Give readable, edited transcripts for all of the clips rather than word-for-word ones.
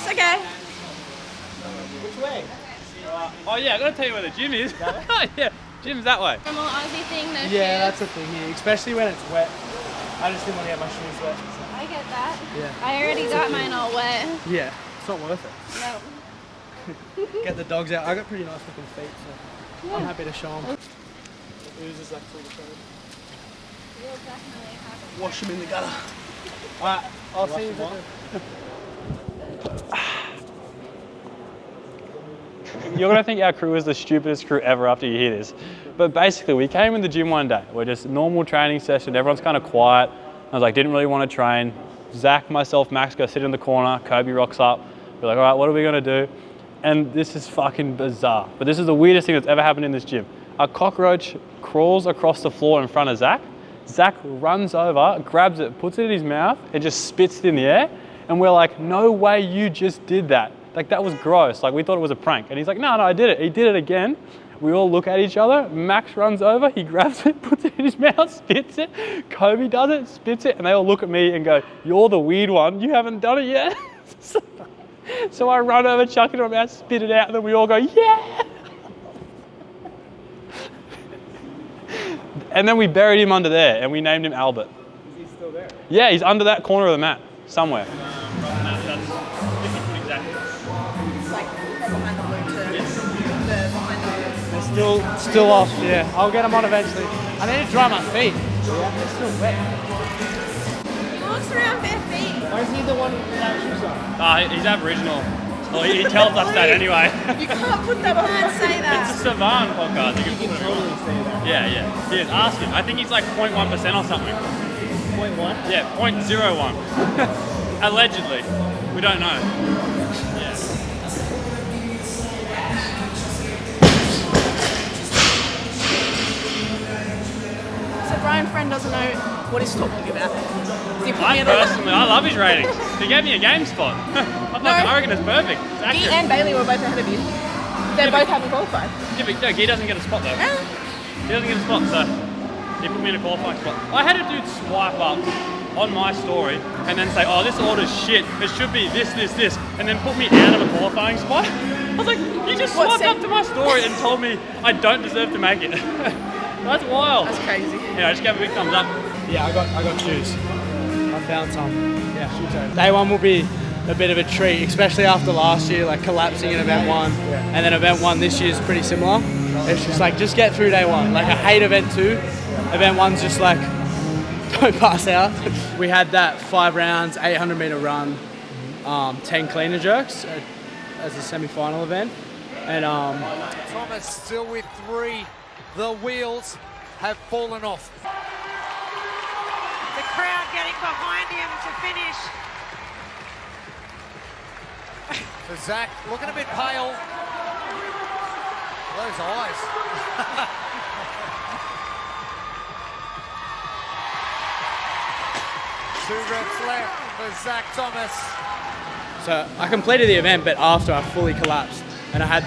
this? Okay. Which way? Oh yeah, I gotta tell you where the gym is. Yeah, gym's that way. Normal Aussie thing, no shoes. That's the thing here, especially when it's wet. I just didn't want to get my shoes wet. So. I get that. Yeah. I already got mine all wet. Yeah, it's not worth it. No. Get the dogs out. I got pretty nice looking feet, so Yeah. I'm happy to show them. It oozes like through the road. We'll definitely have it. Wash them in the gutter. Alright, I'll see you. You're gonna think our crew is the stupidest crew ever after you hear this. But basically, we came in the gym one day. We're just normal training session. Everyone's kind of quiet. I was like, didn't really want to train. Zach, myself, Max go sit in the corner. Kobe rocks up. We're like, all right, what are we gonna do? And this is fucking bizarre. But this is the weirdest thing that's ever happened in this gym. A cockroach crawls across the floor in front of Zach. Zach runs over, grabs it, puts it in his mouth, and just spits it in the air. And we're like, no way you just did that. Like, that was gross. Like, we thought it was a prank. And he's like, no, I did it. He did it again. We all look at each other. Max runs over, he grabs it, puts it in his mouth, spits it. Kobe does it, spits it, and they all look at me and go, you're the weird one. You haven't done it yet. So I run over, chuck it in my mouth, spit it out, and then we all go, yeah! And then we buried him under there, and we named him Albert. Is he still there? Yeah, he's under that corner of the mat, somewhere. It's like from behind the blue to the behind the... They're still off, yeah. I'll get them on eventually. I need to dry my feet. Yeah, they're still wet. He walks around bare feet. Why is he the one without shoes on? He's Aboriginal. Well, he tells us that anyway. You can't put that on and say that. It's a Sevan podcast. You can totally say that. Yeah. Yes, ask him. I think he's like 0.1% or something. 0.1? Yeah, 0.01. Allegedly. We don't know. Yeah. So Brian Friend doesn't know what he's talking about. I love his ratings. He gave me a game spot. I reckon it's perfect. It's Guy accurate. and Bailey were both ahead of you. They both haven't qualified. Yeah, but no, Guy doesn't get a spot though. Yeah. He doesn't get a spot, so he put me in a qualifying spot. I had a dude swipe up on my story and then say, oh, this order's shit. It should be this, and then put me out of a qualifying spot. I was like, you just swiped up to my story and told me I don't deserve to make it. That's wild. That's crazy. Yeah, I just gave a big thumbs up. Yeah, I got shoes. I found some. Yeah, shoes over. Day one will be a bit of a treat, especially after last year, like collapsing in event one. Yeah. And then event one this year is pretty similar. It's just like, just get through day one. Like, I hate event two. Event one's just like, don't pass out. We had that 5 rounds, 800 meter run, 10 cleaner jerks as a semi-final event. And Thomas still with 3. The wheels have fallen off. The crowd getting behind him to finish. So Zach looking a bit pale. Those eyes. 2 reps left for Zach Thomas. so I completed the event, but after I fully collapsed. And I had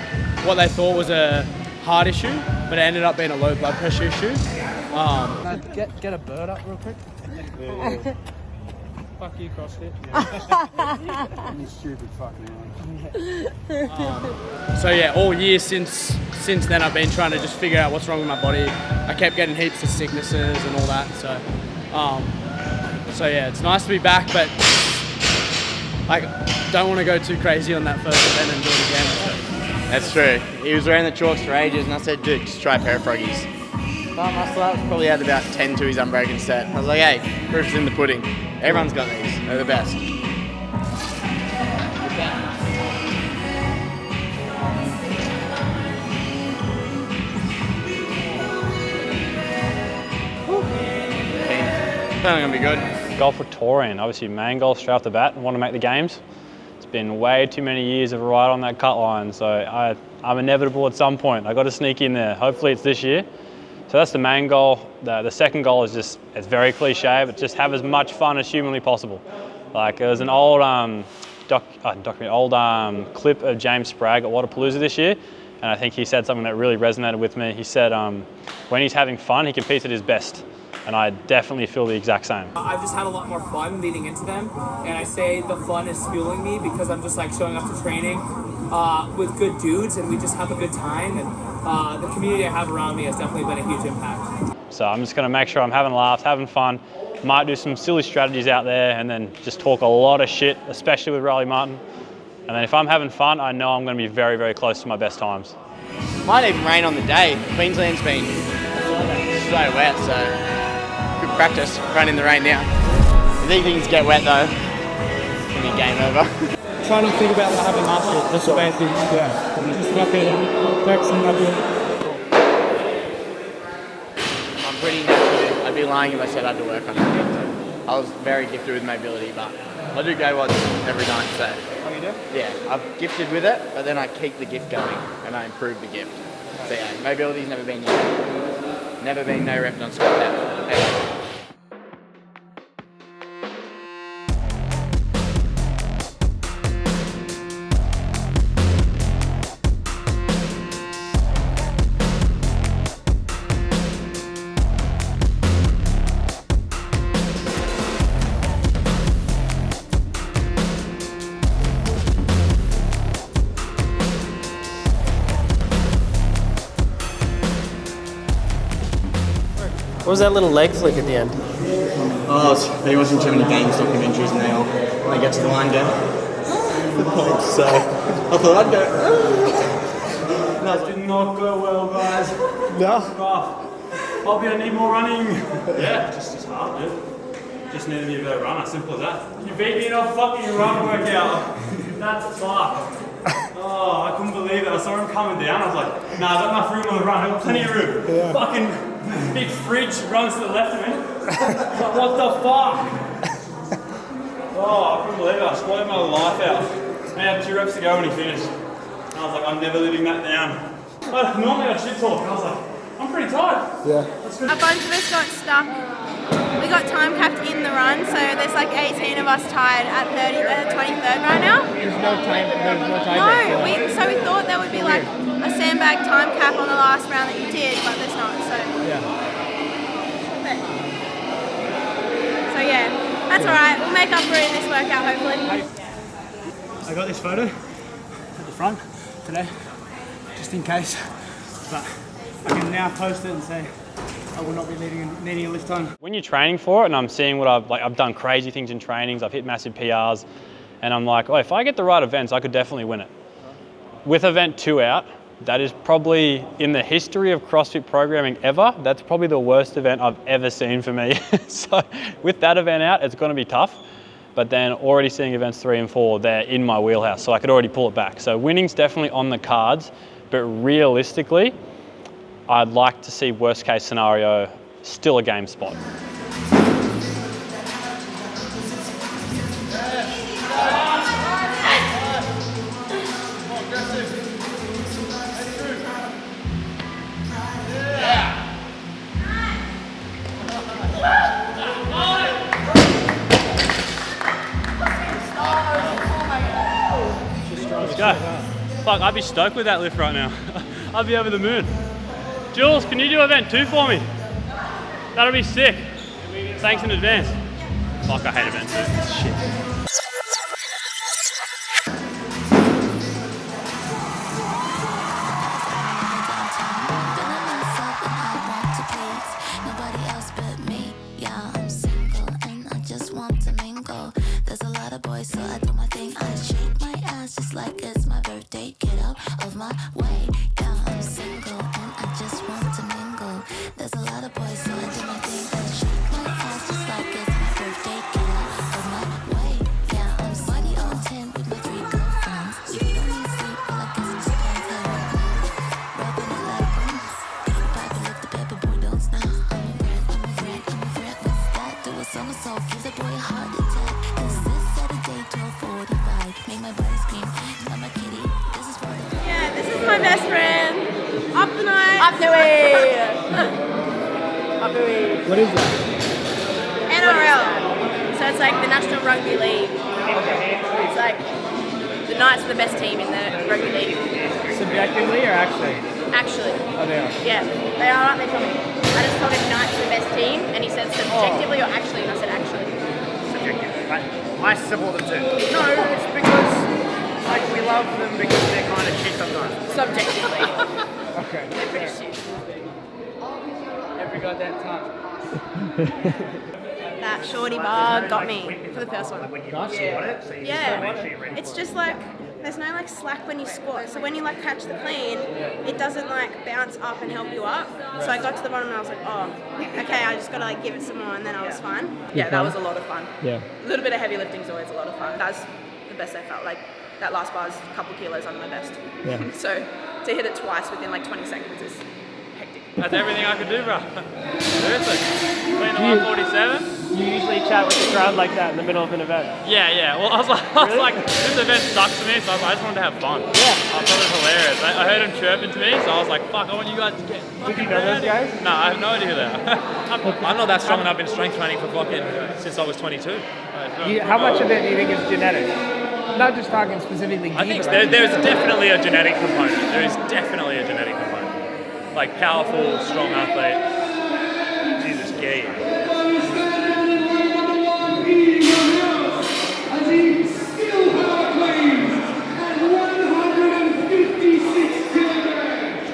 what they thought was a heart issue, but it ended up being a low blood pressure issue. Get a bird up real quick. Yeah. Fuck you, CrossFit. You stupid fucking So yeah, all year since then I've been trying to just figure out what's wrong with my body. I kept getting heaps of sicknesses and all that. So yeah, it's nice to be back, but like don't want to go too crazy on that first event and do it again. So. That's true. He was wearing the chalks for ages, and I said, dude, just try a pair of froggies. But muscle ups, probably had about 10 to his unbroken set. I was like, hey, proof's in the pudding. Everyone's got these. They're the best. I think I'm gonna be good. Golf for Torian, obviously main goal straight off the bat and want to make the games. It's been way too many years of right on that cut line, so I'm inevitable at some point. I got to sneak in there. Hopefully it's this year. So that's the main goal. The second goal is just, it's very cliche, but just have as much fun as humanly possible. Like there's an old clip of James Spragg at Waterpalooza this year, and I think he said something that really resonated with me. He said when he's having fun, he competes at his best. And I definitely feel the exact same. I've just had a lot more fun leading into them, and I say the fun is fueling me because I'm just like showing up to training with good dudes, and we just have a good time, and the community I have around me has definitely been a huge impact. So I'm just going to make sure I'm having laughs, having fun. Might do some silly strategies out there and then just talk a lot of shit, especially with Riley Martin. And then if I'm having fun, I know I'm going to be very, very close to my best times. Might even rain on the day. Queensland's been so wet, so good practice running in the rain now. If these things get wet though, it's going to be game over. Try not to think about what happened last year. That's the main thing. Yeah. Just fucking focus on nothing. I'm pretty natural. I'd be lying if I said I had to work on it. I was very gifted with mobility, but I do go once every night, so. Oh, you do? Yeah, I've gifted with it, but then I keep the gift going and I improve the gift. So yeah, mobility's never been no rep on squat depth. What was that little leg flick at the end? Oh, they watching too many games documentaries and they get to the line go, the points, so I thought I'd go. That did not go well, guys. No? Bobby, I need more running. Yeah, just hard, dude. Just need to be a better runner, simple as that. You beat me in a fucking run workout. That's fucked. Oh, I couldn't believe it. I saw him coming down. I was like, nah, I've got enough room on the run. I've got plenty of room. Yeah. Fucking big fridge runs to the left of me. Like, what the fuck? Oh, I couldn't believe it. I squatted my life out. I had 2 reps to go when he finished. And I was like, I'm never living that down. But normally I'd shit talk. And I was like, I'm pretty tired. Yeah. A bunch of us got stuck. We got time capped in the run, so there's like 18 of us tied at 23rd right now. There's no time. No, we thought there would be like a sandbag time cap on the last round that you did, but there's not. So yeah, that's all right. We'll make up for it in this workout, hopefully. I got this photo at the front today, just in case, but I can now post it and say I will not be needing a lift time. When you're training for it and I'm seeing what I've done crazy things in trainings, I've hit massive PRs, and I'm like, oh, if I get the right events, I could definitely win it. With event 2 out, that is probably, in the history of CrossFit programming ever, that's probably the worst event I've ever seen for me. So with that event out, it's going to be tough. But then already seeing events 3 and 4, they're in my wheelhouse, so I could already pull it back. So winning's definitely on the cards, but realistically, I'd like to see worst case scenario, still a game spot. Let's go. Fuck, I'd be stoked with that lift right now. I'd be over the moon. Jules, can you do event 2 for me? That'll be sick. Thanks in advance. Fuck, I hate event 2. It's shit. So I do my thing, I shake my ass just like it's my birthday. Get out of my way, yeah, I'm single and I just want to mingle. There's a lot of boys, so I do my thing, I shake my ass just like it's my birthday. Get out of my way, yeah, I'm body on 10 with my 3 girlfriends. You don't need sleep, well I guess it depends how you move. Rubbing it like get the pipe and lift the pepper, boy, don't snooze. I'm a friend, what's that? Do a somersault, gives a boy a heart attack. Saturday 12:45, make my body scream. I'm a kitty. This is for the. Yeah, this is my best friend. Up the night. Up the way. Up the way. What is that? NRL. So it's like the National Rugby League. It's like the Knights are the best team in the rugby league. Subjectively or actually? Actually. Oh, they are. Yeah, they are, aren't they, Tommy? I just told him Knights are the best team, and he said subjectively or actually, and I said actually. Subjective. I support them too. No, it's because like we love them because they're kind of shit sometimes. Subjectively. Okay. They're pretty shit. Every goddamn time. That shorty bar got me for the first one. Gotcha. Yeah. It's just like, there's no like slack when you squat. So when you like catch the clean, it doesn't like bounce up and help you up. So I got to the bottom and I was like, oh, okay, I just gotta like give it some more, and then I was fine. Yeah, that was a lot of fun. Yeah. A little bit of heavy lifting is always a lot of fun. That's the best I felt. Like that last bar is a couple kilos under my best. Yeah. So to hit it twice within like 20 seconds is hectic. That's everything I could do, bro. Seriously. Clean the 147. You usually chat with the crowd like that in the middle of an event. Yeah. Well, I was like, this event sucks for me, so I just wanted to have fun. Yeah. I thought it was hilarious. I heard him chirping to me, so I was like, fuck, I want you guys to get fucking Did you know those guys? No, I have no idea who they are. I'm not that strong, and I've been strength training for fucking since I was 22. How much of it do you think is genetics? Not just talking specifically. I think there's definitely a genetic component. There is definitely a genetic component. Like powerful, strong athlete. Jesus, gay.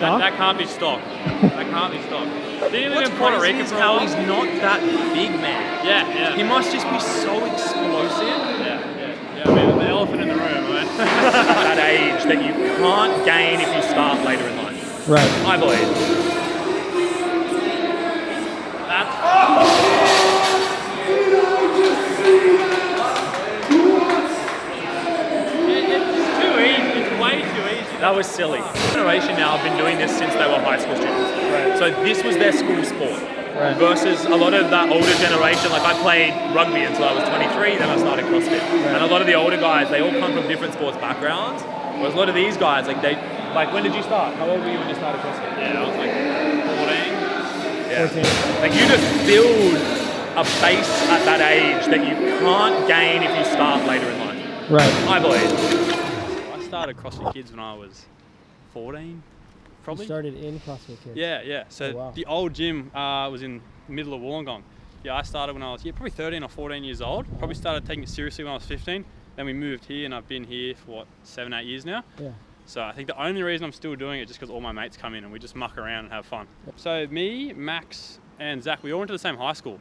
That can't be stopped. That can't be stopped. Didn't even in Puerto Rico for how he's not that big, man. Yeah. He must just be so explosive. Yeah. I mean, the elephant in the room, right? At that age that you can't gain if you start later in life. Right. I believe. It's too easy. It's way too easy. That was silly. Generation now have been doing this since they were high school students. Right. So this was their school sport. Right. Versus a lot of that older generation, like I played rugby until I was 23, then I started CrossFit. Right. And a lot of the older guys, they all come from different sports backgrounds. Whereas a lot of these guys, like when did you start? How old were you when you started CrossFit? Yeah, I was like 14. Yeah. 14. Like you just build a base at that age that you can't gain if you start later in life. Right. I believe. I started CrossFit Kids when I was 14, probably. You started in CrossFit Kids. Yeah. So Oh, wow. the old gym was in the middle of Wollongang. Yeah, I started when I was probably 13 or 14 years old. Probably started taking it seriously when I was 15. Then we moved here, and I've been here for 7-8 years now. Yeah. So I think the only reason I'm still doing it is just because all my mates come in and we just muck around and have fun. So me, Max, and Zach, we all went to the same high school.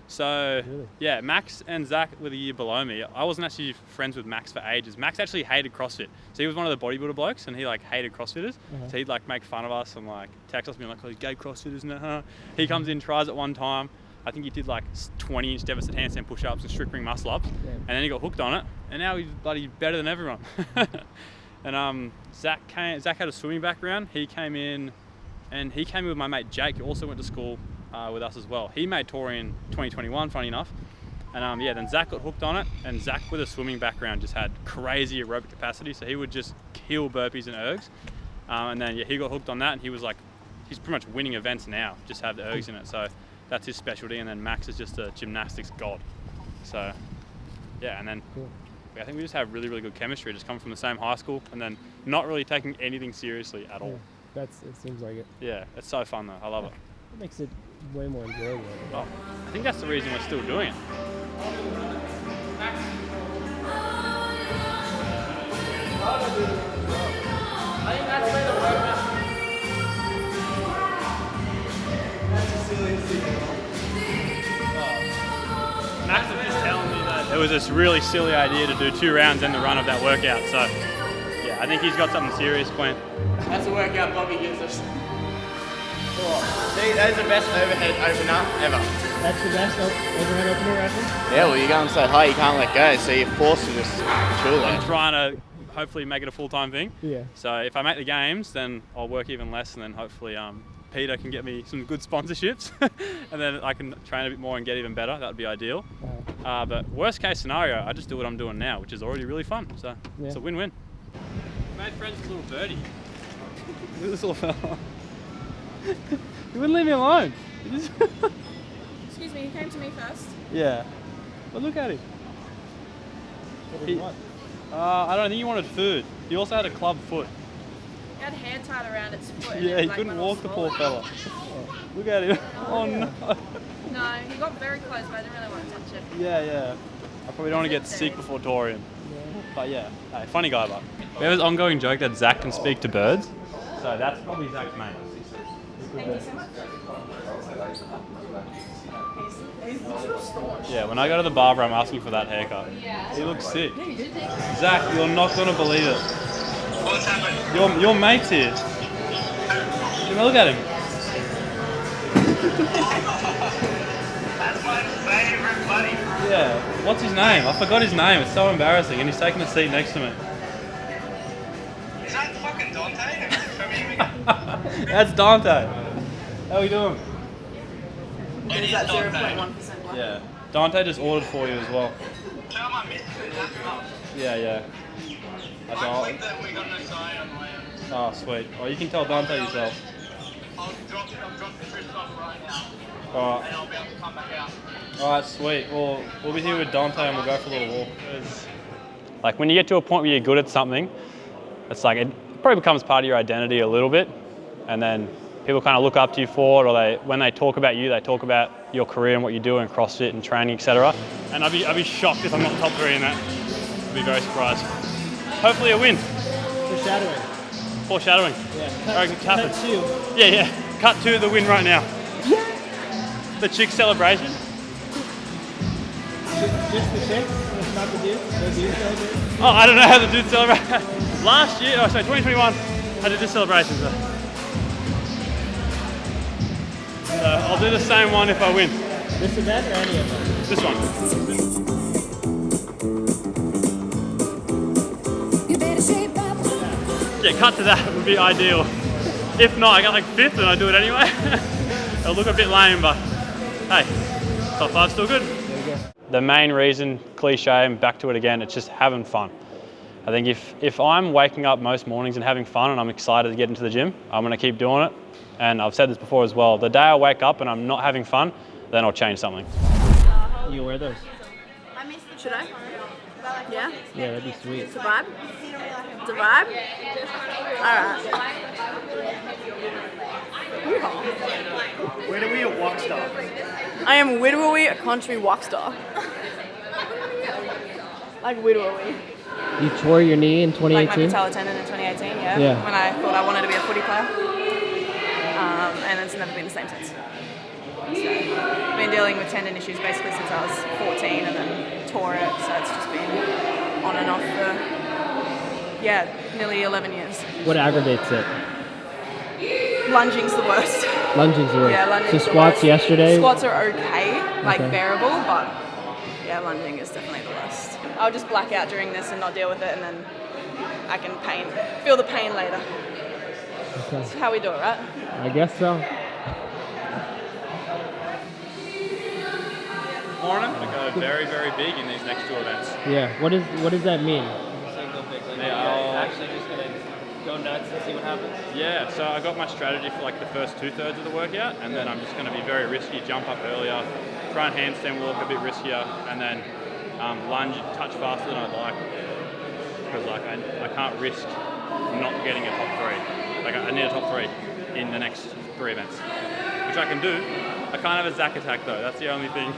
So Really? yeah, Max and Zach were the year below me. I wasn't actually friends with Max for ages. Max actually hated CrossFit. So he was one of the bodybuilder blokes, and he like hated CrossFitters. So he'd like make fun of us and like text us being like, oh, these gay CrossFitters, nah. He comes in, tries it one time. I think he did like 20-inch deficit handstand push-ups and strict ring muscle-ups, and then he got hooked on it, and now he's bloody better than everyone. And Zach had a swimming background. He came in with my mate Jake, who also went to school with us as well. He made tour in 2021, funny enough. And then Zach got hooked on it, and Zach with a swimming background just had crazy aerobic capacity, so he would just kill burpees and ergs. And then he got hooked on that, and he's pretty much winning events now, just have the ergs in it. So that's his specialty. And then Max is just a gymnastics god. So yeah, and then I think we just have really, really good chemistry, just coming from the same high school, and then not really taking anything seriously at all. It seems like it. Yeah, it's so fun though. I love it. It makes it way more enjoyable. Oh, I think that's the reason we're still doing it. I think that's where the workout. That's a silly secret. Max was just telling me that it was this really silly idea to do 2 rounds in the run of that workout. So yeah, I think he's got something serious planned. That's a workout Bobby gives us. See, that is the best overhead opener ever. That's the best overhead opener ever? Yeah, well, you're going so high you can't let go, so you're forced to just chill there. I'm trying to hopefully make it a full-time thing. Yeah. So if I make the games, then I'll work even less, and then hopefully Peter can get me some good sponsorships, and then I can train a bit more and get even better. That would be ideal. But worst case scenario, I just do what I'm doing now, which is already really fun. So it's a win-win. Made friends with little birdie. Look at this little fella. You wouldn't leave me alone. Excuse me, you came to me first. Yeah. But look at him. What do you want? I don't think he wanted food. He also had a club foot. He had hair tied around its foot. Yeah, he couldn't walk, the poor fella. Look at him. Oh no. No, he got very close, but I didn't really want to touch it. Yeah. I probably don't want to get sick before touring. But yeah, hey, funny guy, but. We have this ongoing joke that Zach can speak to birds. So that's probably Zach's mate. Thank you so much. Yeah, when I go to the barber, I'm asking for that haircut. He looks sick. Zach, you're not going to believe it. What's happened? Your mate's here. Look at him. That's my favourite buddy. Yeah. What's his name? I forgot his name. It's so embarrassing. And he's taking a seat next to me. Is that fucking Dante? That's Dante. How are we doing? It is Dante. Yeah. Dante just ordered for you as well. Tell my missus that. Yeah. I clicked that we got no sign on the way out. Oh, sweet. Oh, you can tell Dante yourself. I'll drop the trips off right now. Alright. And I'll be able to come back out. Alright, sweet. Well, we'll be here with Dante and we'll go for a little walk. Like when you get to a point where you're good at something, it's like it probably becomes part of your identity a little bit, and then people kind of look up to you for it, or when they talk about you, they talk about your career and what you do in CrossFit and training, etc. And I'd be shocked if I'm not top 3 in that. I'd be very surprised. Hopefully a win. Foreshadowing. Yeah. Cut 2. Yeah. Cut 2 the win right now. Yeah. The chick celebration. Just the chicks? Not the dudes? The dudes celebrate? Oh, I don't know how the dudes celebrate. Last year, 2021, I did this celebration. So I'll do the same one if I win. This event or any of them? This one. Yeah, cut to that would be ideal. If not, I got like 5th and I do it anyway. It'll look a bit lame, but hey, top 5 still good. The main reason, cliche, and back to it again, it's just having fun. I think if I'm waking up most mornings and having fun and I'm excited to get into the gym, I'm going to keep doing it. And I've said this before as well, the day I wake up and I'm not having fun, then I'll change something. You wear those? Should I? Yeah? Yeah, that'd be sweet. It's a vibe? It's a vibe? Alright. Widowy or walk star? I am widowy, a country walk star. Like widowy. You tore your knee in Like my 2018? patella tendon in 2018, yeah. When I thought I wanted to be a footy player. And it's never been the same since. So, I've been dealing with tendon issues basically since I was 14 and then tore it, so it's just been on and off for, nearly 11 years. What aggravates it? Lunging's the worst. Lunging's the worst. Yeah, lunging's So the squats worst. yesterday? Squats are okay, like Okay. bearable, but yeah, lunging is definitely the worst. I'll just black out during this and not deal with it, and then I can feel the pain later. Okay. That's how we do it, right? I guess so. Morning. I'm going to go very, very big in these next 2 events. Yeah. What does that mean? Actually just going to go nuts and see what happens. Yeah, so I got my strategy for like the first 2/3 of the workout, and then I'm just going to be very risky, jump up earlier, try and handstand walk a bit riskier, and then lunge, touch faster than I'd like, because like I can't risk not getting a top 3. Like I need a top 3 in the next 3 events, which I can do. I can't have a Zach attack though. That's the only thing.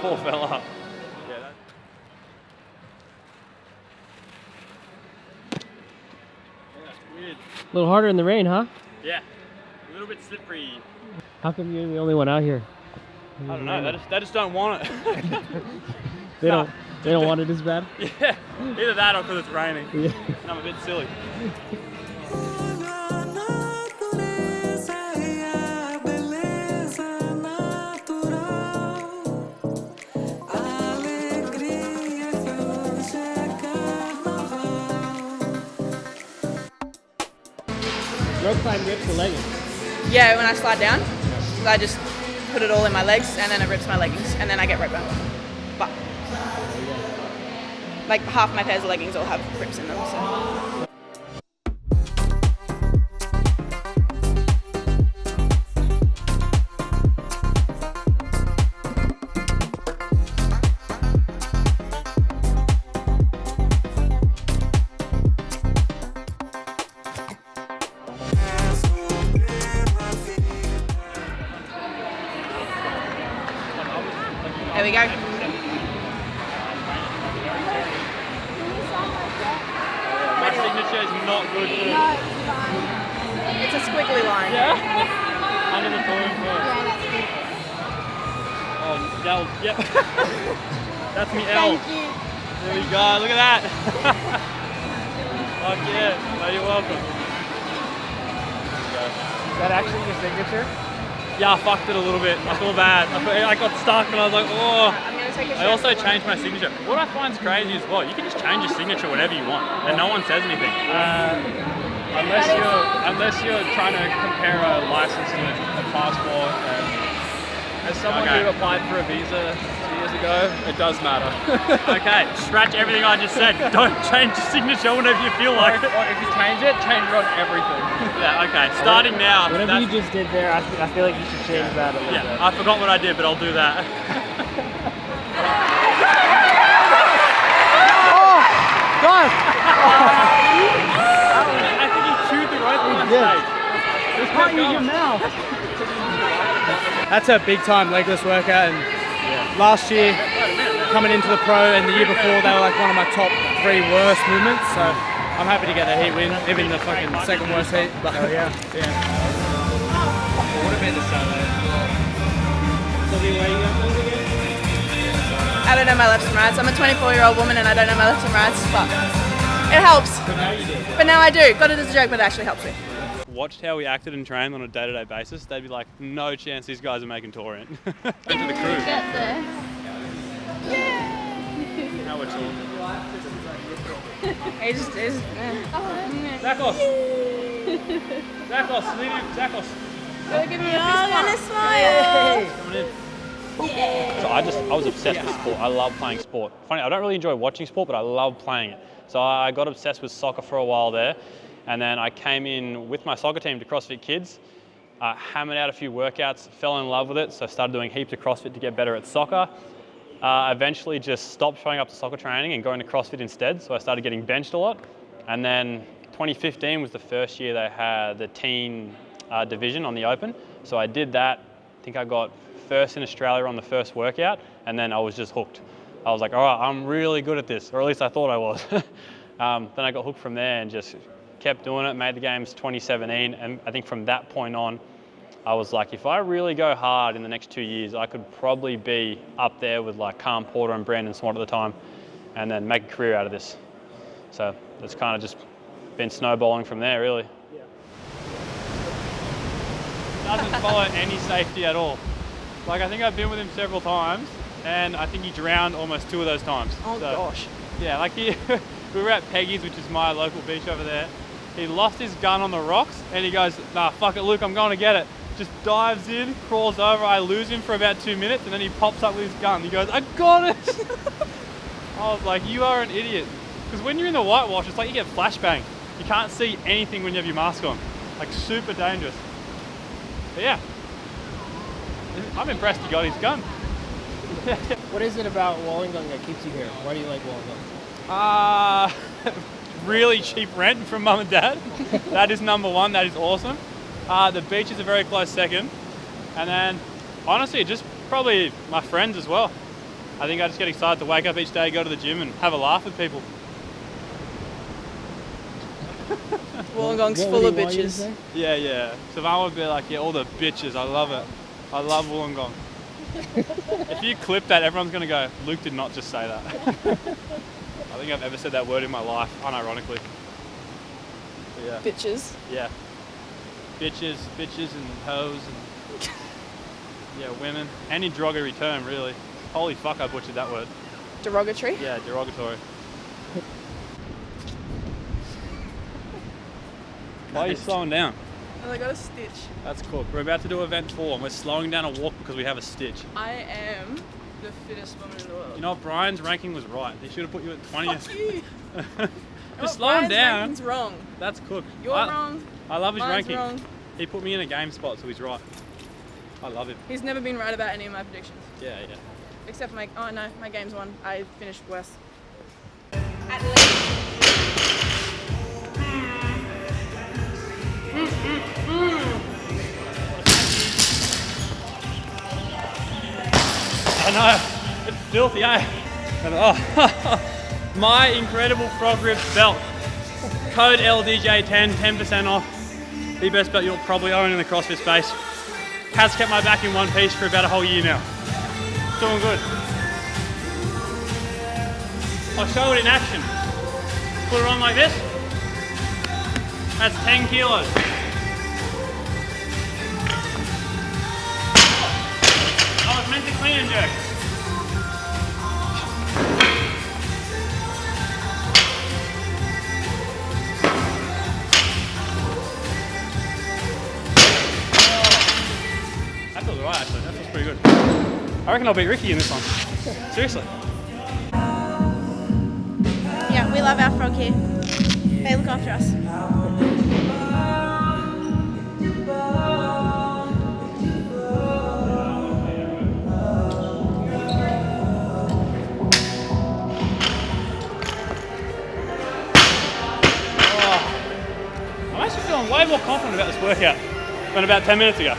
Poor fella. Yeah, that's weird. A little harder in the rain, huh? Yeah, a little bit slippery. How come you're the only one out here? I don't know. They just don't want it. They don't want it as bad? Yeah, either that or because it's raining. Yeah. And I'm a bit silly. Rope climb rips the leggings. Yeah, when I slide down, I just put it all in my legs, and then it rips my leggings, and then I get right back. But like half my pairs of leggings all have rips in them. So. not good. No, it's fine. It's a squiggly line. Yeah? Under the toilet. Yeah, that's good. Oh, L. Yep. That's me, L. Thank you. There we go. Look at that. Fuck yeah. No, you're welcome. Is that actually your signature? Yeah, I fucked it a little bit. I feel bad. I got stuck and I was like, oh. I also changed my signature. What I find is crazy as well, you can just change your signature whenever you want and no one says anything. Unless you're trying to compare a license to a passport. As someone who applied for a visa 2 years ago, it does matter. Okay, scratch everything I just said. Don't change your signature whenever you feel like it. Or if you change it on everything. Yeah, okay. Starting now. Whatever you just did there, I feel like you should change that a little bit. I forgot what I did, but I'll do that. God! I think he chewed the rope on stage. Just can't use your mouth. That's a big time legless workout, and last year coming into the pro and the year before they were like one of my top 3 worst movements, so I'm happy to get a heat win, even the fucking second worst heat. But oh yeah. What about the Saturday? I don't know my lefts and rights. I'm a 24-year-old woman and I don't know my lefts and rights, but it helps. But now I do. Got it as a joke, but it actually helps me. Watched how we acted and trained on a day-to-day basis, they'd be like, no chance these guys are making tour in. Into the crew. Get there. Now we're talking. He just is. Zakos! Zakos, leave him, Zakos. Go give me a fist bump. A smile. Coming in. So I was obsessed with sport. I love playing sport. Funny, I don't really enjoy watching sport, but I love playing it. So I got obsessed with soccer for a while there. And then I came in with my soccer team to CrossFit Kids, hammered out a few workouts, fell in love with it, so I started doing heaps of CrossFit to get better at soccer. Eventually just stopped showing up to soccer training and going to CrossFit instead, so I started getting benched a lot. And then 2015 was the first year they had the teen division on the Open, so I did that. I think I got first in Australia on the first workout, and then I was just hooked. I was like, all right, I'm really good at this, or at least I thought I was. Then I got hooked from there and just kept doing it, made the games 2017, and I think from that point on, I was like, if I really go hard in the next 2 years, I could probably be up there with like Calm Porter and Brandon Swart at the time, and then make a career out of this. So it's kind of just been snowballing from there, really. Yeah. Doesn't follow any safety at all. Like, I think I've been with him several times, and I think he drowned almost 2 of those times. Oh gosh. Yeah, like we were at Peggy's, which is my local beach over there. He lost his gun on the rocks and he goes, nah, fuck it, Luke, I'm going to get it. Just dives in, crawls over, I lose him for about 2 minutes and then he pops up with his gun. He goes, I got it! I was like, you are an idiot. Because when you're in the whitewash, it's like you get flashbang. You can't see anything when you have your mask on. Like, super dangerous. But yeah, I'm impressed he got his gun. What is it about Wollongang that keeps you here? Why do you like Wollongang? Really cheap rent from mum and dad. That is number one, that is awesome. The beach is a very close second. And then, honestly, just probably my friends as well. I think I just get excited to wake up each day, go to the gym and have a laugh with people. Wollongong's full of bitches. Yeah. Sevan would be like, yeah, all the bitches, I love it. I love Wollongong. If you clip that, everyone's gonna go, Luke did not just say that. I think I've ever said that word in my life, unironically. But yeah. Bitches. Yeah. Bitches and hoes and yeah, women. Any derogatory term, really. Holy fuck, I butchered that word. Derogatory? Yeah, derogatory. Why are you slowing down? Well, I got a stitch. That's cool. We're about to do event 4 and we're slowing down a walk because we have a stitch. I am the fittest woman in the world. You know what, Brian's ranking was right. They should have put you at 20th. Fuck you. Just slow him down. Ranking's wrong. That's cool. You're wrong. I love his Mine's ranking. wrong. He put me in a game spot, so he's right. I love him. He's never been right about any of my predictions. Yeah. Except my, oh no, my game's won. I finished worse. At least. I know, it's filthy, eh? And, oh, my incredible frog rib belt. code LDJ10, 10% off. The best belt you'll probably own in the CrossFit space. Has kept my back in one piece for about a whole year now. Doing good. I'll show it in action. Put it on like this. That's 10 kilos. I was meant to clean and jerk. That feels right actually, that feels pretty good. I reckon I'll beat Ricky in this one. Seriously. Yeah, we love our frog here. They look after us. I'm actually feeling way more confident about this workout than about 10 minutes ago.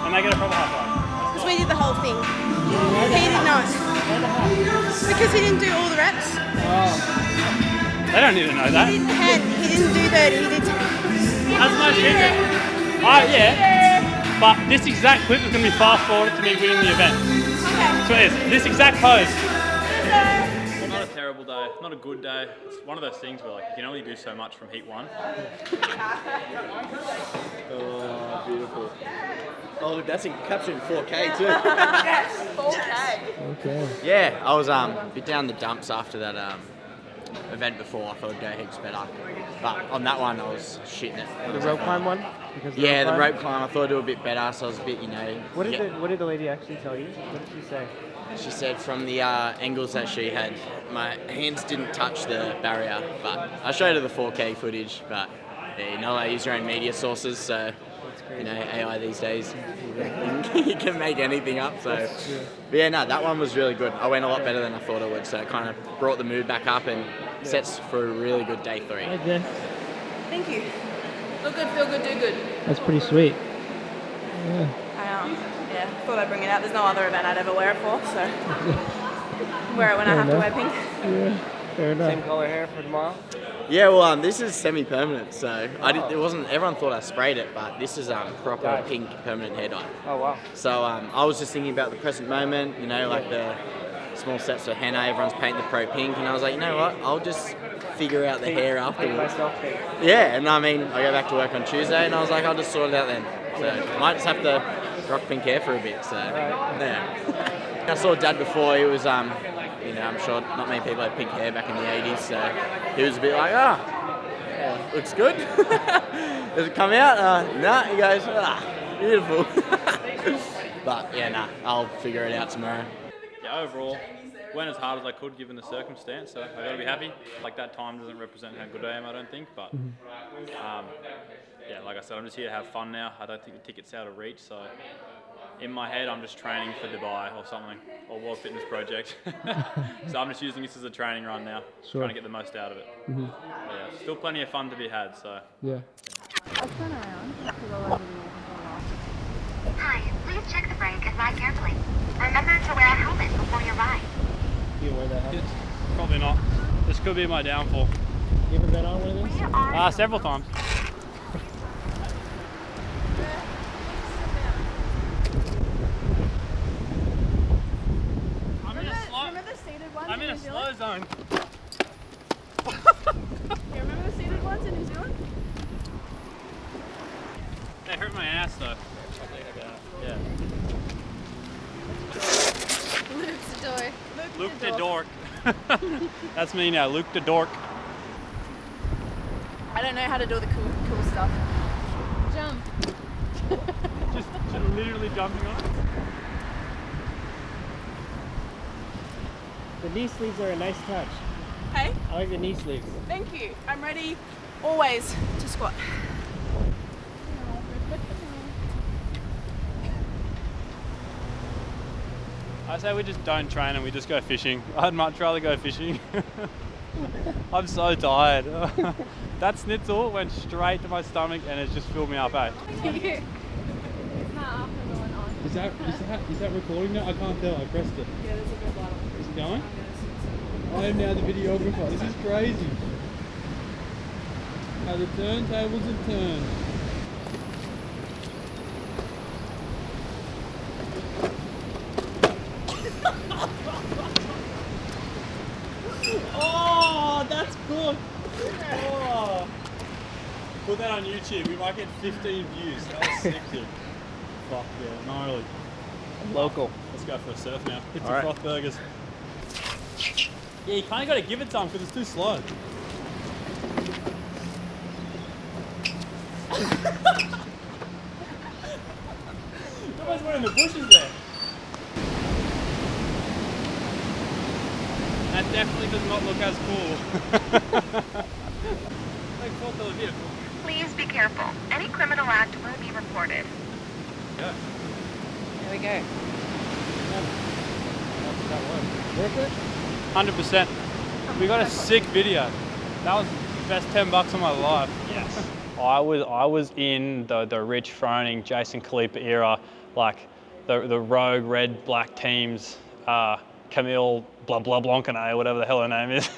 And I get a proper high five. Because we did the whole thing. He did not. Because he didn't do all the reps. They don't need to know that. He did 10. He didn't do 30. He did 10. That's my secret. Yeah. But this exact clip is going to be fast forwarded to me winning the event. Okay. So it is. This exact pose. Not a terrible day. Not a good day. It's one of those things where like you can only do so much from heat 1. Oh, beautiful. Oh, that's in captured in 4K too. Yes, 4K. Okay. Yeah, I was a bit down the dumps after that event before. I thought it'd go heaps better, but on that one I was shitting it. The rope climb one? Because Yeah, the rope climb. I thought I'd do a bit better, so I was a bit, What did the lady actually tell you? What did she say? She said from the angles that she had, my hands didn't touch the barrier, but I showed her the 4K footage, but yeah, I use your own media sources, so AI these days, you can make anything up, so. But yeah, no, that one was really good. I went a lot better than I thought I would, so it kind of brought the mood back up and sets for a really good day 3. Okay. Thank you. Look good, feel good, do good. That's pretty sweet. Yeah. Yeah, thought I'd bring it out. There's no other event I'd ever wear it for, so wear it when I have to wear pink. Yeah, fair enough. Same color hair for tomorrow? Yeah, well, this is semi-permanent, so it wasn't. Everyone thought I sprayed it, but this is proper pink permanent hair dye. Oh wow! So I was just thinking about the present moment, like the small steps for henna. Everyone's painting the pro pink, and I was like, you know what? I'll just figure out the hair afterwards. Myself pink. Yeah, and I go back to work on Tuesday, and I was like, I'll just sort it out then. So might just have to rock pink hair for a bit. So yeah. I saw Dad before. He was I'm sure not many people had pink hair back in the 80s, so he was a bit like, looks good. Does it come out? Nah, he goes, beautiful. But yeah, nah, I'll figure it out tomorrow. Yeah, overall, went as hard as I could given the circumstance, so I gotta be happy. Like that time doesn't represent how good I am, I don't think, but yeah, like I said, I'm just here to have fun now. I don't think the ticket's out of reach, so in my head, I'm just training for Dubai or something, or World Fitness Project. So I'm just using this as a training run now, trying to get the most out of it. But yeah, still plenty of fun to be had, so. Yeah. I'll turn around. Hi, please check the brake and ride carefully. Remember to wear a helmet before you ride. You wear that helmet? Probably not. This could be my downfall. You ever been on one of these? Several times. Slow zone. You remember the seated ones in New Zealand? They hurt my ass though. Yeah. Luke the door. Luke the dork. That's me now, Luke the dork. I don't know how to do the cool stuff. Jump. just literally jumping on it. The knee sleeves are a nice touch. Hey? I like the knee sleeves. Thank you. I'm ready always to squat. I say we just don't train and we just go fishing. I'd much rather go fishing. I'm so tired. That schnitzel went straight to my stomach and it's just filled me up, eh? Is that recording now? I can't tell. I pressed it. Yeah, there's a bit light on. Is it going? I am now the videographer. This is crazy. How the turntables have turned. Oh, that's good. Oh. Put that on YouTube. We might get 15 views. That was sick, dude. Fuck yeah, gnarly. Local. Let's go for a surf now. Hit some All right. froth burgers. Yeah, you kind of got to give it some because it's too slow. Nobody's wearing the bushes there. That definitely does not look as cool. Like photo of the vehicle. Please be careful. Any criminal act will be reported. Yeah. There we go. Worth it? 100%. We got a sick video. That was the best $10 of my life. Yes. I was in the Rich Froning, Jason Khalipa era, like the rogue red black teams, Camille Blancane, whatever the hell her name is.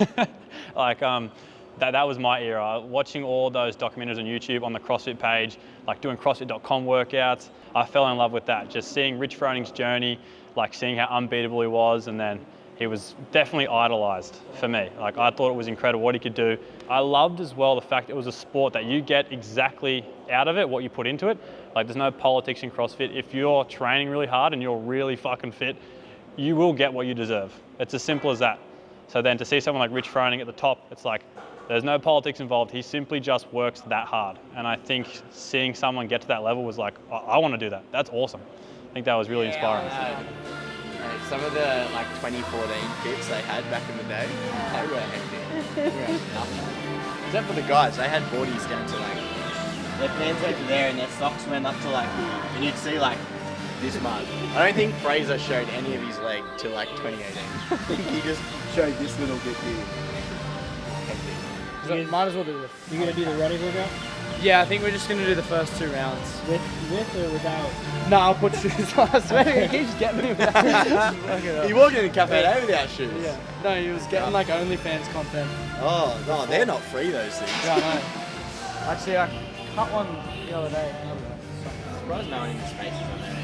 Like that was my era. Watching all those documentaries on YouTube on the CrossFit page, like doing CrossFit.com workouts, I fell in love with that. Just seeing Rich Froning's journey, like seeing how unbeatable he was, and then he was definitely idolized for me. Like I thought it was incredible what he could do. I loved as well the fact it was a sport that you get exactly out of it what you put into it. Like there's no politics in CrossFit. If you're training really hard and you're really fucking fit, you will get what you deserve. It's as simple as that. So then to see someone like Rich Froning at the top, it's like there's no politics involved. He simply just works that hard. And I think seeing someone get to that level was like, I want to do that. That's awesome. I think that was really inspiring. Some of the like 2014 fits they had back in the day, they were hectic. Except for the guys, they had boardies down to like, their pants went to there and their socks went up to like, and you'd see like this much. I don't think Fraser showed any of his leg till like 2018. I think he just showed this little bit here. So might as well do this. You gonna do the running workout? Yeah, I think we're just gonna do the first 2 rounds. With or without? No, I'll put shoes on. I swear he keeps getting me without. He walked in the cafe day without shoes. Yeah. No, he was getting like OnlyFans content. Oh, no, they're not free, those things. Yeah, I know. Actually, I cut one the other day. I'm surprised no one in the space is on there.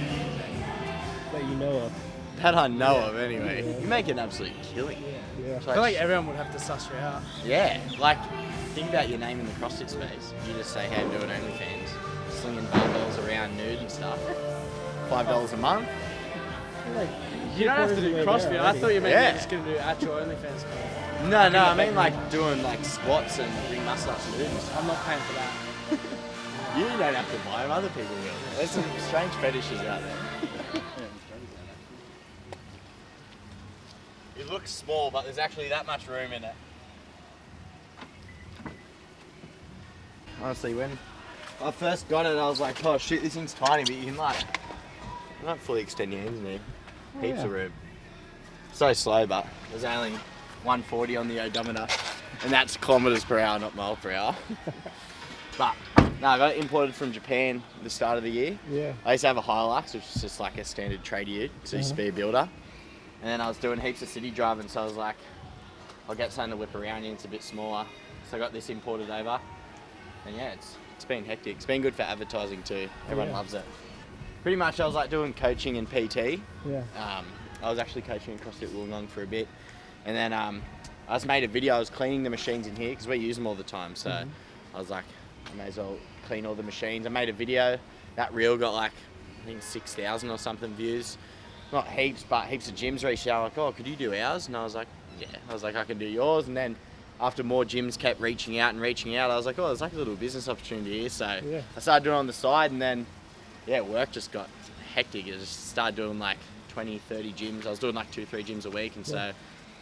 That you know of. That I know of, anyway. You make an absolute killing. Yeah. I feel like everyone would have to suss you out. Yeah, like, think about your name in the CrossFit space. You just say, hey, I'm doing OnlyFans. Slinging barbells around nude and stuff. $5 a month. Like, you don't have to do CrossFit. I thought you meant you're just going to do actual OnlyFans content. No, I mean like doing like squats and bring muscle ups and dudes. I'm not paying for that. You don't have to buy them, other people will. There's some strange fetishes out there. It looks small, but there's actually that much room in it. Honestly, when I first got it, I was like, oh shit, this thing's tiny, but you can like, you don't fully extend your hands in there. Heaps of room. So slow, but there's only 140 on the odometer, and that's kilometers per hour, not miles per hour. But no, I got it imported from Japan at the start of the year. Yeah. I used to have a Hilux, which is just like a standard trade ute, because I used to be a builder. And then I was doing heaps of city driving, so I was like, I'll get something to whip around in, it's a bit smaller. So I got this imported over. And yeah, it's been hectic. It's been good for advertising too. Everyone loves it. Pretty much I was like doing coaching and PT. Yeah. I was actually coaching in CrossFit Wollongang for a bit. And then I just made a video. I was cleaning the machines in here because we use them all the time. So I was like, I may as well clean all the machines. I made a video. That reel got like, I think 6,000 or something views. Not heaps, but heaps of gyms reached out like, oh, could you do ours? And I was like, yeah. I was like, I can do yours. And then after more gyms kept reaching out, I was like, oh, there's like a little business opportunity here. So I started doing it on the side, and then, yeah, work just got hectic. I just started doing like 20, 30 gyms. I was doing like 2-3 gyms a week, and so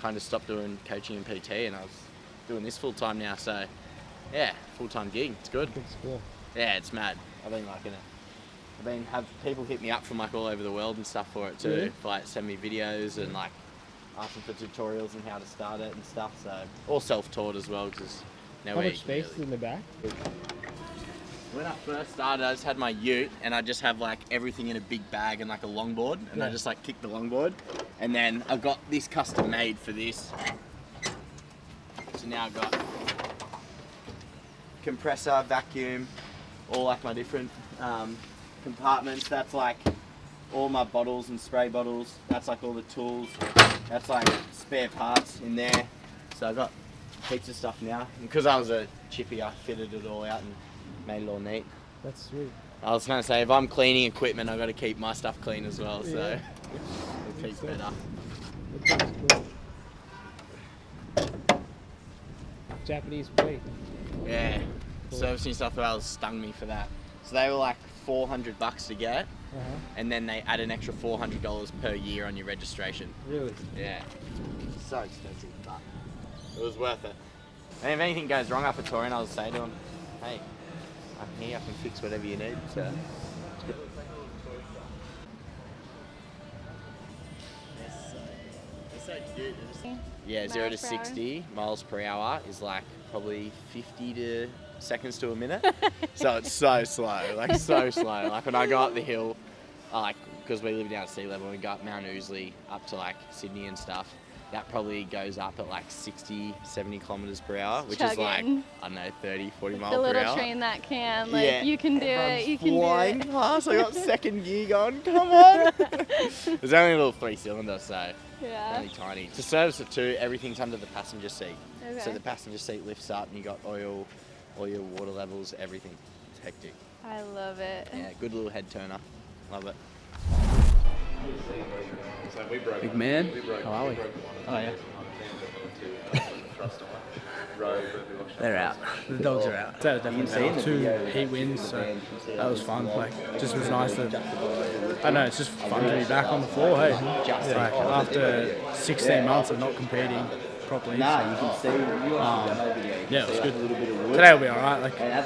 kind of stopped doing coaching and PT, and I was doing this full time now. So, yeah, full-time gig. It's good. It's cool. Yeah, it's mad. I've been liking it. Have people hit me up from like all over the world and stuff for it too. For, like, send me videos and like asking for tutorials and how to start it and stuff. So all self-taught as well, because how much space is in the back? When I first started, I just had my ute, and I just have like everything in a big bag and like a longboard, and I just like kick the longboard, and then I got this custom made for this. So now I've got compressor, vacuum, all like my different compartments. That's like all my bottles and spray bottles. That's like all the tools. That's like spare parts in there. So I've got heaps of stuff now. And because I was a chippy, I fitted it all out and made it all neat. That's sweet. I was going to say, if I'm cleaning equipment, I've got to keep my stuff clean as well. So it keeps better. Japanese plate. Yeah. Cool. Service New South Wales stung me for that. So they were like $400 to get, and then they add an extra $400 per year on your registration. Really? Yeah. So expensive, but it was worth it. And if anything goes wrong up at Torian, I'll say to them, hey, I'm here, I can fix whatever you need. So. They're so cute. Yeah, 0 to 60 miles per hour is like probably 50 seconds to a minute. So it's so slow, like so slow. Like when I go up the hill, because we live down at sea level, we go up Mount Ousley up to like Sydney and stuff, that probably goes up at like 60, 70 kilometers per hour, which is like, I don't know, 30, 40 miles per hour. The little train that can, like, you can do it, you can do it. Flying past, I got second gear going, come on. There's only a little 3-cylinder, so only tiny. To service it too, everything's under the passenger seat. Okay. So the passenger seat lifts up and you got oil, all your water levels, everything. It's hectic. I love it. Yeah, good little head turner. Love it. Big man, how are we? Oh yeah. They're out. The dogs are out. That was definitely 2 heat wins, so that was fun. Like, just was nice to. I don't know, it's just fun to be back on the floor. Hey, like after 16 months of not competing properly. Yeah, it was good. Today will be alright. Like, I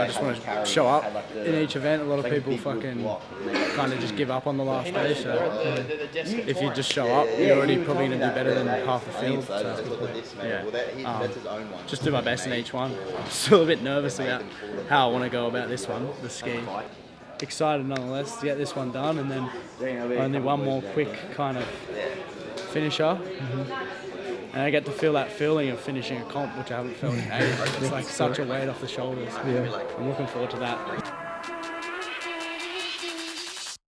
just want to show up in each event. A lot of people fucking kind of just give up on the last day. So if you just show up, you're already probably going to do better than half the field. So, just do my best in each one. I'm still a bit nervous about how I want to go about this one, the ski. Excited nonetheless to get this one done, and then only one more quick kind of finisher. And I get to feel that feeling of finishing a comp, which I haven't felt in ages. It's like such a weight off the shoulders. Yeah. I'm looking forward to that.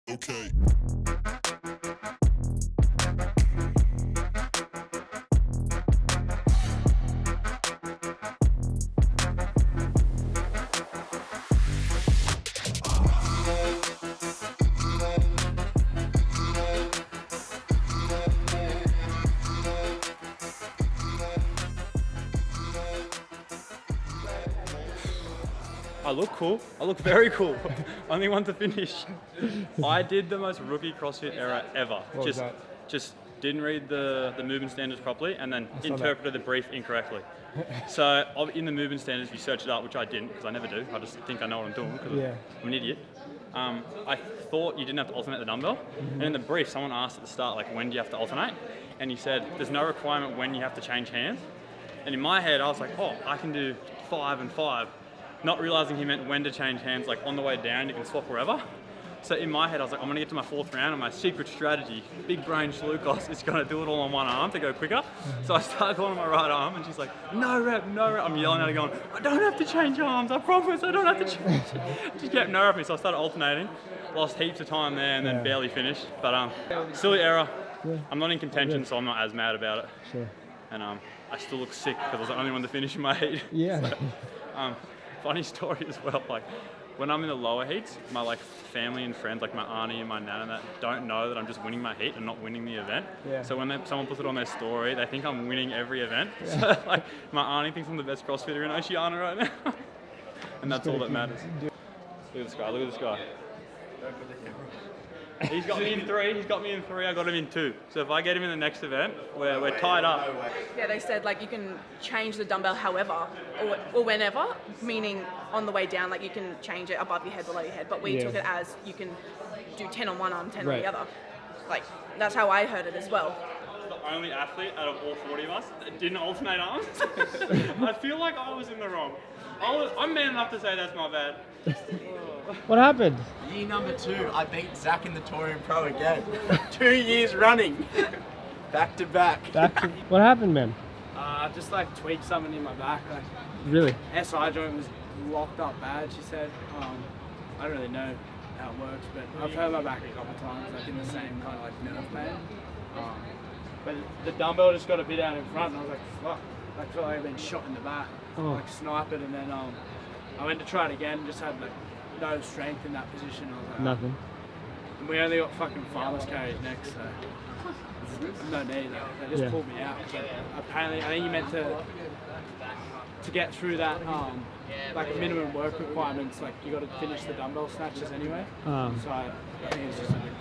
Okay. I look cool. I look very cool. Only one to finish. I did the most rookie CrossFit error ever. Just didn't read the movement standards properly, and then interpreted the brief incorrectly. So in the movement standards, if you search it up, which I didn't, because I never do. I just think I know what I'm doing because I'm an idiot. I thought you didn't have to alternate the dumbbell. And in the brief, someone asked at the start, like, when do you have to alternate? And he said, there's no requirement when you have to change hands. And in my head, I was like, oh, I can do 5 and 5. Not realizing he meant when to change hands, like on the way down, you can swap wherever. So in my head, I was like, I'm gonna get to my 4th round, and my secret strategy, big brain Shlukas, is gonna do it all on one arm to go quicker. So I started going on my right arm, and she's like, no rep, no rep. I'm yelling at her going, I don't have to change arms, I promise, I don't have to change. She kept no repping, so I started alternating. Lost heaps of time there, and then barely finished. But silly error. Yeah. I'm not in contention, so I'm not as mad about it. Sure. And I still look sick because I was the only one to finish in my heat. Yeah. So, funny story as well. Like when I'm in the lower heats, my like family and friends, like my auntie and my nan and that, don't know that I'm just winning my heat and not winning the event. Yeah. So when someone puts it on their story, they think I'm winning every event. Yeah. So like my auntie thinks I'm the best CrossFitter in Oceania right now. And that's all that matters. Look at this guy. Look at this guy. He's got me in 3. He's got me in 3. I got him in 2. So if I get him in the next event, we're tied up. Yeah, they said like you can change the dumbbell however or whenever, meaning on the way down, like you can change it above your head, below your head. But we took it as you can do 10 on one arm, 10 on the other. Like that's how I heard it as well. The only athlete out of all 40 of us that didn't alternate arms. I feel like I was in the wrong. I'm man enough to say that's my bad. What happened? Year number 2, I beat Zach in the Touring Pro again. 2 years running. Back to back. What happened, man? Just like tweaked something in my back. Like, Really? SI joint was locked up bad, she said. I don't really know how it works, but I've hurt my back a couple times, like in the same kind of like nerve pain. But the dumbbell just got a bit out in front, and I was like, fuck. I felt like I'd been shot in the back, like sniped it, and then I went to try it again, just had like no strength in that position. I was like, Nothing. And we only got fucking farmers carries next, so no need. They just pulled me out. But apparently, I think you meant to get through that, like minimum work requirements, like you got to finish the dumbbell snatches anyway. So I think it's just a bit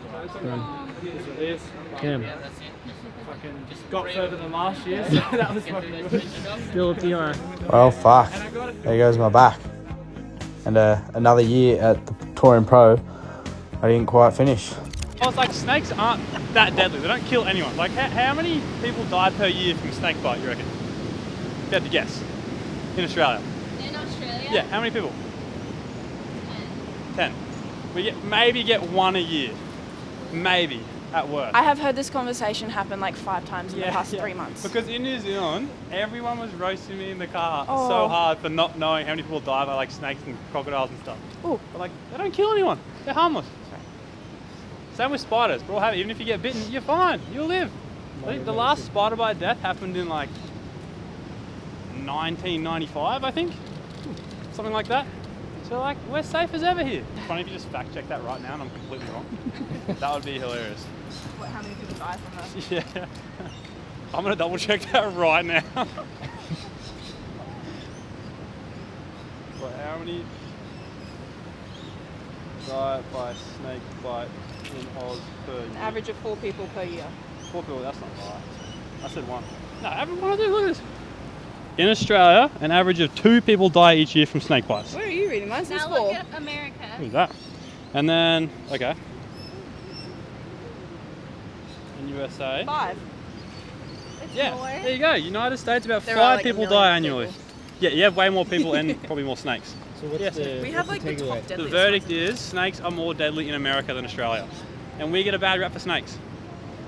this is this. Damn. Fucking got further than last year, so that was fucking good. Still a PR. Well, fuck. There goes my back. And another year at the Touring Pro, I didn't quite finish. I was like, snakes aren't that deadly. They don't kill anyone. Like, how many people die per year from snake bite, you reckon? If you had to guess. In Australia. In Australia? Yeah, how many people? 10. We maybe get 1 a year. Maybe, at worst. I have heard this conversation happen like 5 times in the past 3 months. Because in New Zealand, everyone was roasting me in the car so hard for not knowing how many people die by like snakes and crocodiles and stuff. Ooh. But like, they don't kill anyone. They're harmless. Same with spiders. We're all happy. Even if you get bitten, you're fine. You'll live. I think the last spider bite death happened in like 1995, I think. Something like that. So like, we're safe as ever here. It's funny if you just fact check that right now and I'm completely wrong. That would be hilarious. What, how many people die from that? Yeah. I'm gonna double check that right now. Well, how many die by snake bite in Oz per year? An average of 4 people per year. 4 people, that's not right. I said 1. No, everyone, look at this. In Australia, an average of 2 people die each year from snake bites. Where are you reading? Mine says Now 4. look at America. Who's that? And then, okay. In USA. 5. It's Yeah, more. there you go. United States, about There 5 are like people a die million annually. people. Yeah, you have way more people and probably more snakes. So what's We have like the top The deadliest verdict ones. is snakes are more deadly in America than Australia. And we get a bad rap for snakes.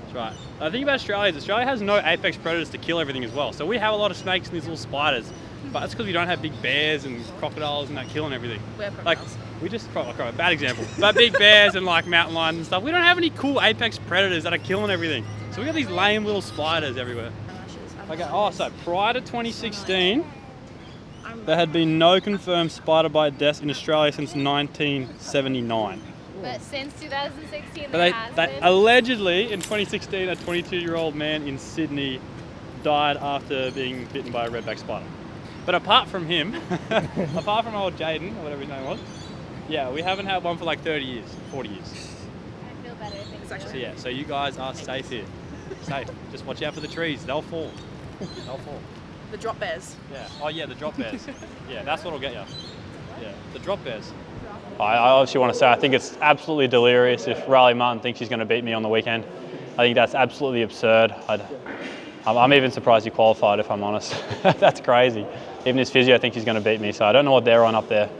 That's right. The thing about Australia is Australia has no apex predators to kill everything as well. So we have a lot of snakes and these little spiders. But that's because we don't have big bears and crocodiles and that killing everything. We're Like, crocodiles. we just, bad example. But big bears and like mountain lions and stuff. We don't have any cool apex predators that are killing everything. So we got these lame little spiders everywhere. Okay, so prior to 2016, there had been no confirmed spider bite deaths in Australia since 1979. But since 2016, But there has they been. allegedly, in 2016, a 22-year-old man in Sydney died after being bitten by a redback spider. But apart from him, apart from old Jaden, or whatever his name was, yeah, we haven't had one for like 30 years, 40 years. I feel better. So yeah, so you guys are safe here. Safe. Just watch out for the trees. They'll fall. They'll fall. The drop bears. Yeah. Oh yeah, the drop bears. Yeah, that's what'll get you. Yeah, the drop bears. I obviously want to say I think it's absolutely delirious if Riley Martin thinks he's going to beat me on the weekend. I think that's absolutely absurd. I'm even surprised he qualified, if I'm honest. That's crazy. Even his physio thinks he's going to beat me, so I don't know what they're on up there.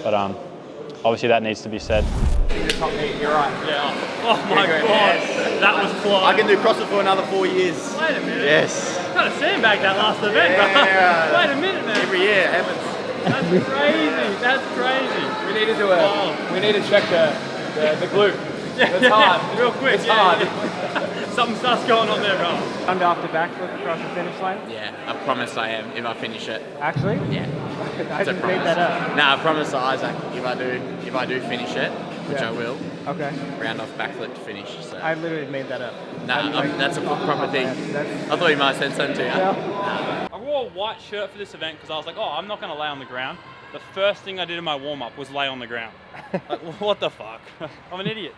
But obviously that needs to be said. You're right. Yeah. Oh my God. Yes. That was close. I can do CrossFit for another 4 years. Wait a minute. Yes. Kind of sandbagged that last event, Yeah. bro. Wait a minute, man. Every year it happens. That's crazy. That's crazy. We need to do we need to check the glute. Yeah, It's hard. Real quick. It's yeah, hard. Yeah. Something starts going on there, bro. Under after backflip across the finish line? Yeah, I promise I am if I finish it. Actually? Yeah. I didn't make that up. Nah, I promise Isaac if I do finish it, which I will. Okay. Round off backflip to finish. So. I literally made that up. Nah, that's a proper thing. I thought you might have said something to you. I wore a white shirt for this event because I was like, oh, I'm not going to lay on the ground. The first thing I did in my warm-up was lay on the ground. Like, what the fuck? I'm an idiot.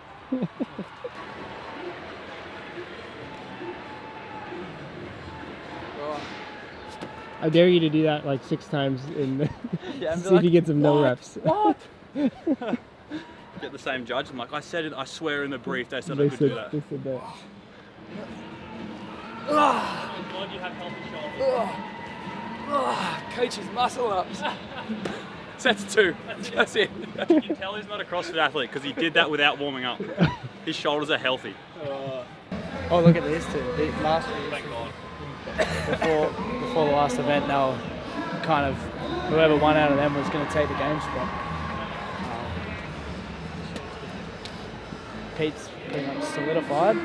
I dare you to do that like 6 times and Yeah, see if you get some no reps. What? Get the same judge. I'm like, I said it, I swear in the brief they said I could do that. They said that. Thank God you have healthy shoulders. Coach's muscle ups. Sets 2. That's it. You can tell he's not a CrossFit athlete because he did that without warming up. His shoulders are healthy. Oh, look at this too. Last week, Thank God. before the last event, they were kind of, whoever won out of them was going to take the game spot. Pete's pretty much solidified.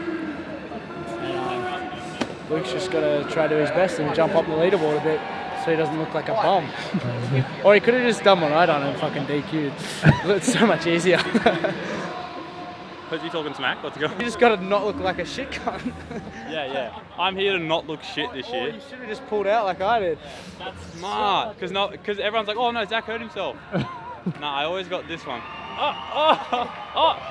And Luke's just got to try to do his best and jump up the leaderboard a bit so he doesn't look like a bum. Or he could have just done what I done and fucking DQ'd. It's so much easier. Was he talking smack? Let's go. You just got to not look like a shit cunt. Yeah. I'm here to not look shit this year. You should have just pulled out like I did. That's smart. Because everyone's like, oh no, Zach hurt himself. Nah, I always got this one. Oh.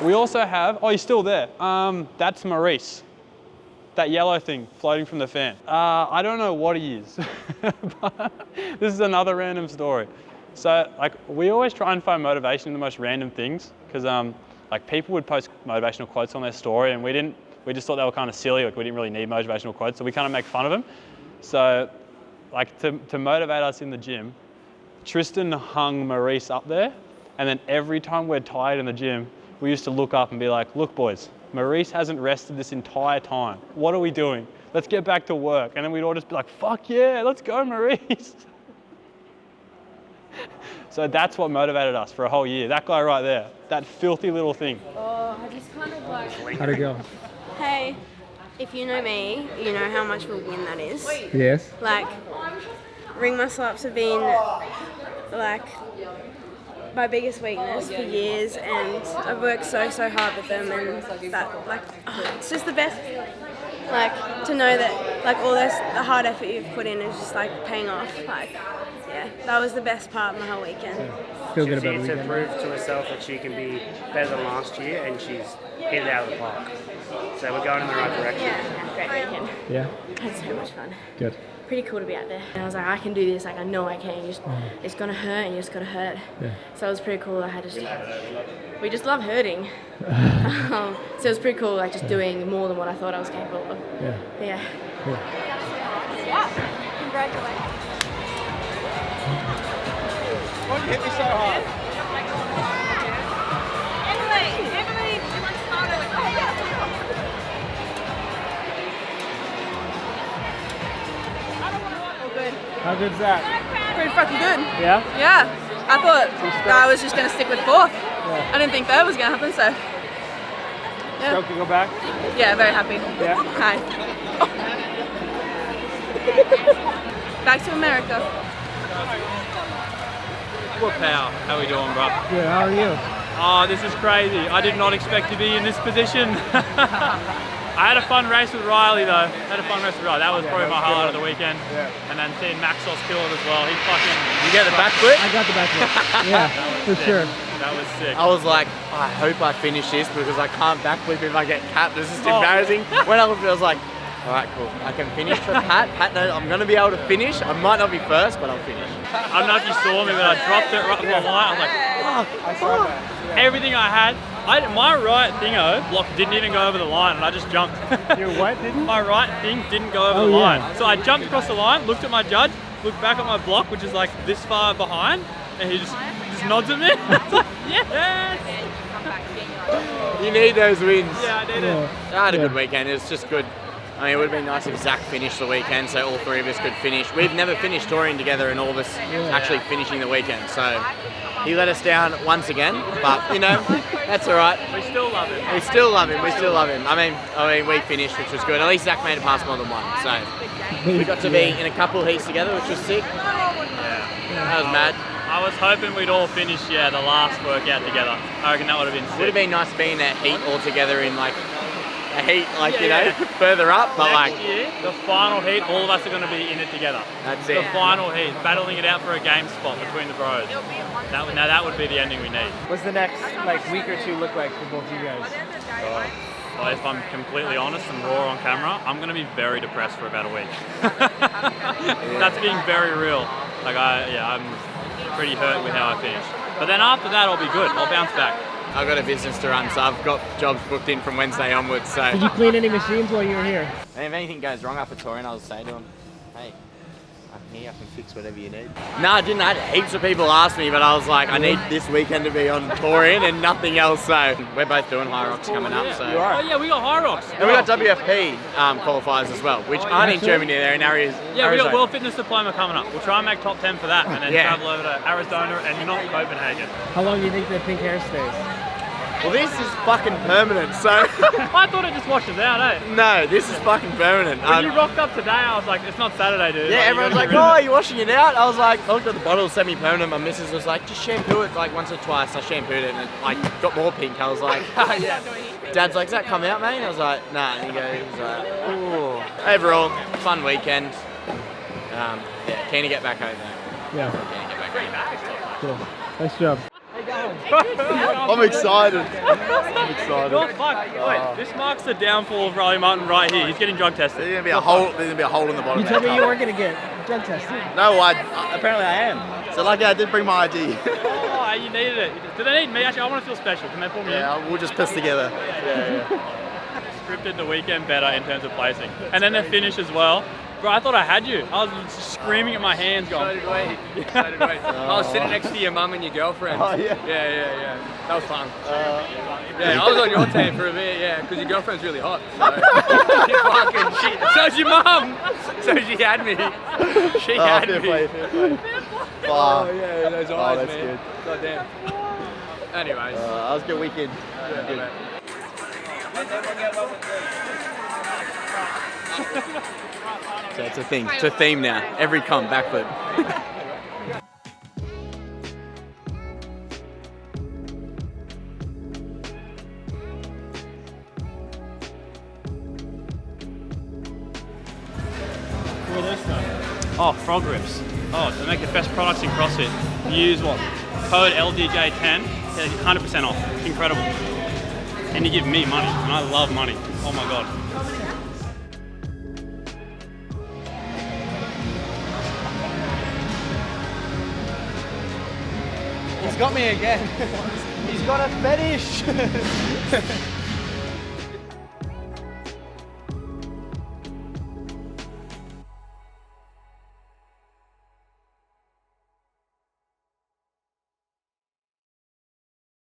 We also have, oh, you're still there. That's Maurice. That yellow thing floating from the fan. I don't know what he is, but this is another random story. So, like, we always try and find motivation in the most random things, because like people would post motivational quotes on their story, and we just thought they were kind of silly. Like, we didn't really need motivational quotes, so we kind of make fun of them. So, like, to motivate us in the gym, Tristan hung Maurice up there, and then every time we're tired in the gym, we used to look up and be like, look boys, Maurice hasn't rested this entire time. What are we doing? Let's get back to work. And then we'd all just be like, fuck yeah, let's go Maurice. So that's what motivated us for a whole year. That guy right there, that filthy little thing. Oh, I just kind of like... How'd it go? Hey, if you know me, you know how much of a win that is. Yes. Like, ring muscle ups have been like my biggest weakness for years, and I've worked so hard with them, and that, like, it's just the best feeling. Like, to know that, like, all this, the hard effort you've put in is just, like, paying off. Like, yeah, that was the best part of my whole weekend. Feel good about She the needs to weekend. prove to herself that she can be better than last year, and she's hit it out of the park. So we're going in the right direction. Yeah, great weekend. Yeah? I had so much fun. Good. Pretty cool to be out there. And I was like, I can do this, like, I know I can. It's gonna hurt, and you just gotta hurt. Yeah. So it was pretty cool. We just love hurting. So it was pretty cool, like, just doing more than what I thought I was capable of. Yeah. Yeah. Cool. Yeah. Congratulations. Why'd you hit me so hard? Emily, you want to start it? Oh, yeah. Good. How good's that? Pretty fucking good. Yeah? Yeah. I thought I was just going to stick with fourth. Yeah. I didn't think that was going to happen, so. Yeah. Stoked to go back? Yeah, very happy. Yeah? Hi. Back to America. What power? How we doing, bro? Good, how are you? Oh, this is crazy. I did not expect to be in this position. I had a fun race with Riley though. That was probably my highlight of the weekend. Yeah. And then seeing Maxwell's kill it as well. He fucking. You get the backflip? I got the backflip. Yeah, for sure. That was sick. I was like, I hope I finish this because I can't backflip if I get capped. This is embarrassing. When I was like, all right, cool. I can finish for Pat. Pat knows I'm going to be able to finish. I might not be first, but I'll finish. I don't know if you saw me, but I dropped it right before the line. I was like, fuck. Everything I had. My right thingo block didn't even go over the line, and I just jumped. Your what didn't? My right thing didn't go over the line. So I jumped across the line, looked at my judge, looked back at my block, which is like this far behind, and he just nods at me. I was like, yes! You need those wins. Yeah, I need it. I had a good weekend. It was just good. I mean, it would have been nice if Zach finished the weekend, so all three of us could finish. We've never finished touring together and all of us actually finishing the weekend. So he let us down once again, but you know, that's all right. We still love him. We still love him. I mean, we finished, which was good. At least Zach made it past more than one. So we got to be in a couple heats together, which was sick. That was mad. I was hoping we'd all finish, the last workout together. I reckon that would have been sick. Would have been nice being a heat all together in like a heat, further up, but next year, the final heat, all of us are going to be in it together. That's it. The final heat, battling it out for a game spot between the bros. That would be the ending we need. What's the next week or two look like for both you guys? Well, if I'm completely honest and raw on camera, I'm going to be very depressed for about a week. That's being very real. I'm pretty hurt with how I finished. But then after that, I'll be good. I'll bounce back. I've got a business to run, so I've got jobs booked in from Wednesday onwards. So. Did you clean any machines while you were here? And if anything goes wrong after touring, I'll say to him, hey, I'm here, I can fix whatever you need. No, I didn't. I had heaps of people ask me, but I was like, I need this weekend to be on touring and nothing else. So we're both doing High Rocks coming up. So. Oh yeah, we got High Rocks. And we got WFP qualifiers as well, which aren't in Germany, they're in Arizona. Yeah, we got World Fitness Diploma coming up. We'll try and make top 10 for that and then travel over to Arizona and not Copenhagen. How long do you think the pink hair stays? Well, this is fucking permanent, so... I thought it just washes out, eh? No, this is fucking permanent. When you rocked up today, I was like, it's not Saturday, dude. Yeah, everyone's like, oh, are you washing it out? I was like, I looked at the bottle, semi-permanent. My missus was like, just shampoo it once or twice. I shampooed it and it got more pink. I was like, yeah. Dad's like, does that come out, mate? I was like, nah. And he was like, ooh. Overall, fun weekend. Keen to get back home though. Yeah. Keen to get back home. Cool. Nice job. I'm excited. You're fucked. Wait, this marks the downfall of Riley Martin right here. He's getting drug tested. There's gonna be a hole in the bottom. You told me you weren't gonna get drug tested. No, apparently I am. So lucky I did bring my ID. Oh, you needed it. Do they need me? Actually, I want to feel special. Can they pull me in? Yeah, we'll just piss together. Scripted the weekend better in terms of placing. And then the finish as well. Bro, I thought I had you. I was just screaming at my hands going. So did we. I was sitting next to your mum and your girlfriend. Oh, yeah? Yeah. That was fun. Yeah, I was on your team for a bit, because your girlfriend's really hot. So. Fucking shit. So's your mum. So she had me. She had me. Fair play. Oh, yeah, those eyes, that's man. good. Goddamn. Anyways. That was a good weekend. Good. So it's a thing. It's a theme now. Every comp, backflip. What are those stuff? Oh, frog rips. Oh, to make the best products in CrossFit. Use what? Code LDJ10, 100% off. It's incredible. And you give me money, and I love money. Oh my god. He's got me again. He's got a fetish.